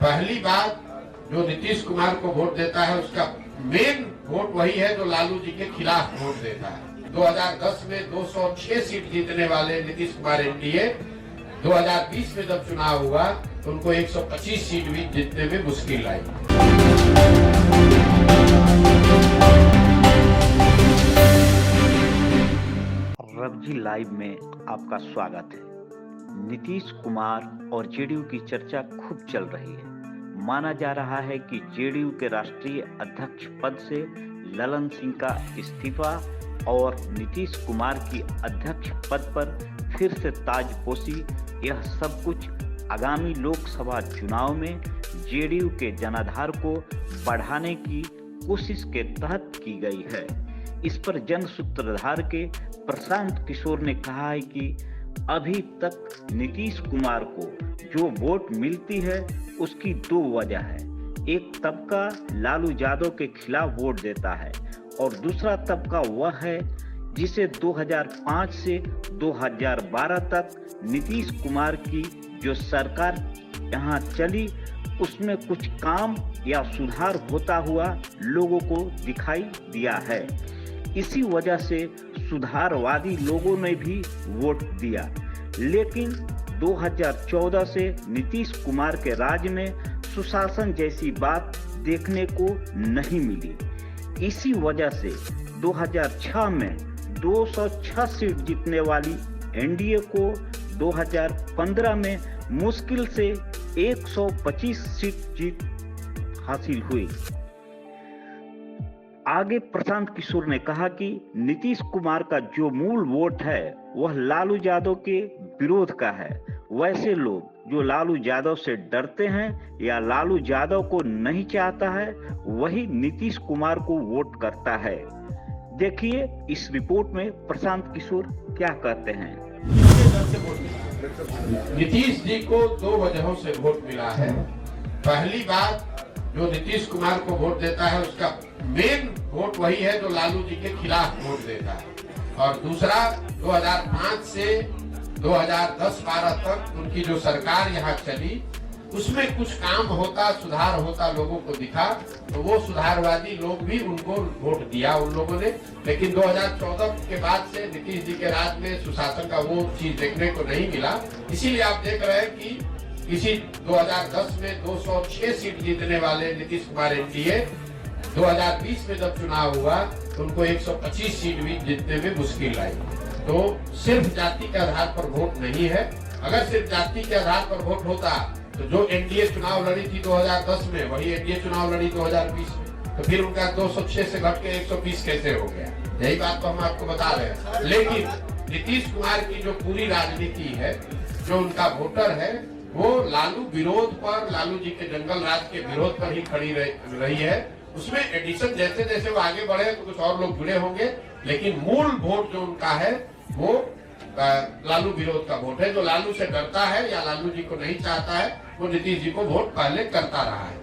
पहली बात जो नीतीश कुमार को वोट देता है उसका मेन वोट वही है जो लालू जी के खिलाफ वोट देता है। 2010 में 206 सीट जीतने वाले नीतीश कुमार एनडीए 2020 में जब चुनाव हुआ तो उनको 125 सीट भी जीतने में मुश्किल आई। रवजी लाइव में आपका स्वागत है। नीतीश कुमार और जेडीयू की चर्चा खूब चल रही है। माना जा रहा है कि जेडीयू के राष्ट्रीय अध्यक्ष पद से ललन सिंह का इस्तीफा और नीतीश कुमार की अध्यक्ष पद पर फिर से ताजपोशी, यह सब कुछ आगामी लोकसभा चुनाव में जेडीयू के जनाधार को बढ़ाने की कोशिश के तहत की गई है। इस पर जन सूत्रधार के प्रशांत किशोर ने कहा है कि अभी तक नीतीश कुमार को जो वोट मिलती है उसकी दो वजह है। एक तबका लालू यादव के खिलाफ वोट देता है और दूसरा तबका वह है जिसे 2005 से 2012 तक नीतीश कुमार की जो सरकार यहाँ चली उसमें कुछ काम या सुधार होता हुआ लोगों को दिखाई दिया है। इसी वजह से सुधारवादी लोगों ने भी वोट दिया, लेकिन 2014 से नीतीश कुमार के राज में सुशासन जैसी बात देखने को नहीं मिली। इसी वजह से 2006 में 206 सीट जीतने वाली एनडीए को 2015 में मुश्किल से 125 सीट जीत हासिल हुई। आगे प्रशांत किशोर ने कहा कि नीतीश कुमार का जो मूल वोट है वह लालू यादव के विरोध का है। वैसे लोग जो लालू यादव से डरते हैं या लालू यादव को नहीं चाहता है वही नीतीश कुमार को वोट करता है। देखिए इस रिपोर्ट में प्रशांत किशोर क्या कहते हैं। नीतीश जी को दो वजहों से वोट मिला है। पहली बात जो नीतीश कुमार को वोट देता है उसका मेन वोट वही है जो लालू जी के खिलाफ वोट देता है। और दूसरा 2005 से 2010-12 तक उनकी जो सरकार यहाँ चली उसमें कुछ काम होता, सुधार होता लोगों को दिखा, तो वो सुधारवादी लोग भी उनको वोट दिया उन लोगों ने। लेकिन 2014 के बाद से नीतीश जी के राज में सुशासन का वो चीज देखने को नहीं मिला। इसीलिए आप देख रहे हैं कि इसी 2010 में 206 सीट जीतने वाले नीतीश कुमार एनडीए 2020 में जब चुनाव हुआ तो उनको 125 सीट भी जीतने में मुश्किल आई। तो सिर्फ जाति के आधार पर वोट नहीं है। अगर सिर्फ जाति के आधार पर वोट होता तो जो एनडीए चुनाव लड़ी थी 2010 में वही एनडीए चुनाव लड़ी 2020 में, तो फिर उनका 206 से घट के 120 कैसे हो गया? यही बात तो हम आपको बता रहे हैं। लेकिन नीतीश कुमार की जो पूरी राजनीति है, जो उनका वोटर है, वो लालू विरोध पर, लालू जी के जंगल राज के विरोध पर ही खड़ी रही है। उसमें एडिशन जैसे जैसे वो आगे बढ़े तो कुछ और लोग जुड़े होंगे, लेकिन मूल वोट जो उनका है वो लालू विरोध का वोट है। जो लालू से डरता है या लालू जी को नहीं चाहता है वो नीतीश जी को वोट पहले करता रहा है।